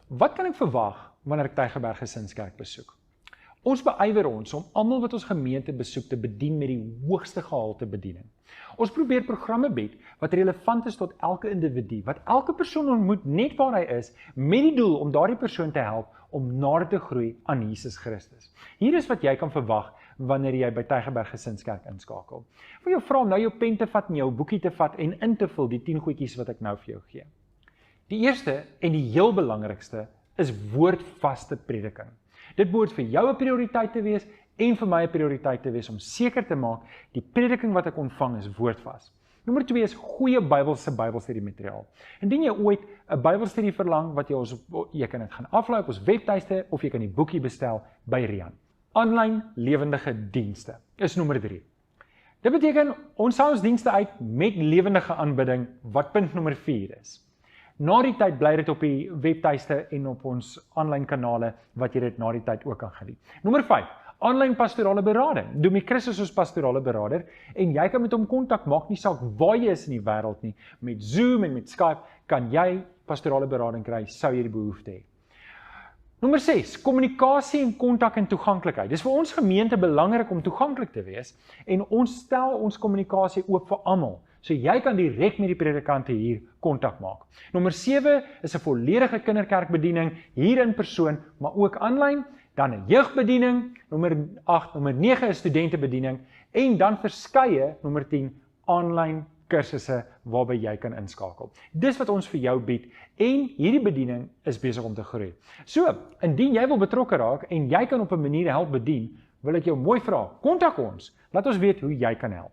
Wat kan ek verwag wanneer ek Tygerberg Gesinskerk besoek? Ons beywer ons om almal wat ons gemeente besoek te bedien met die hoogste gehalte bediening. Ons probeer programme bied wat relevant is tot elke individu, wat elke persoon ontmoet net waar hy is, met die doel om daardie persoon te help om nader te groei aan Jesus Christus. Hier is wat jy kan verwag wanneer jy by Tygerberg Gesinskerk inskakel. Ek wil jou vra om nou jou pen te vat en jou boekie te vat en in te vul die 10 goedjies wat ek nou vir jou gee. Die eerste en die heel belangrikste is woordvaste prediking. Dit behoort vir jou 'n prioriteit te wees en vir my 'n prioriteit te wees om seker te maak die prediking wat ek ontvang is woordvas. Nommer 2 is goeie Bybelstudie materiaal. Indien jy ooit 'n Bybelstudie verlang wat jy kan dit gaan aflaai op ons webtuiste of jy kan die boekie bestel by Rian. Aanlyn lewendige dienste is nommer 3. Dit beteken ons sal ons dienste uit met lewendige aanbidding wat punt nommer 4 is. Na die tyd bly dit op die webtuiste en op ons aanlyn kanale wat jy dit na die tyd ook kan geniet. Nommer 5, aanlyn pastorale berading. Dominee Chris is ons pastorale beraader en jy kan met hom kontak maak, nie saak waar jy is in die wêreld nie. Met Zoom en met Skype kan jy pastorale berading kry, sou jy die behoefte hê. Nommer 6, kommunikasie en kontak en toeganklikheid. Dis vir ons gemeente belangrik om toeganklik te wees en ons stel ons kommunikasie oop vir almal. So jy kan direk met die predikante hier kontak maak. Nommer 7 is 'n volledige kinderkerkbediening hier in persoon, maar ook aanlyn, dan 'n jeugbediening, nommer 8, nommer 9 is studentebediening en dan verskeie, nommer 10, aanlyn kursusse waarby jy kan inskakel. Dis wat ons vir jou bied en hierdie bediening is besig om te groei. So, indien jy wil betrokke raak en jy kan op 'n manier help bedien, wil ek jou mooi vra, kontak ons. Laat ons weet hoe jy kan help.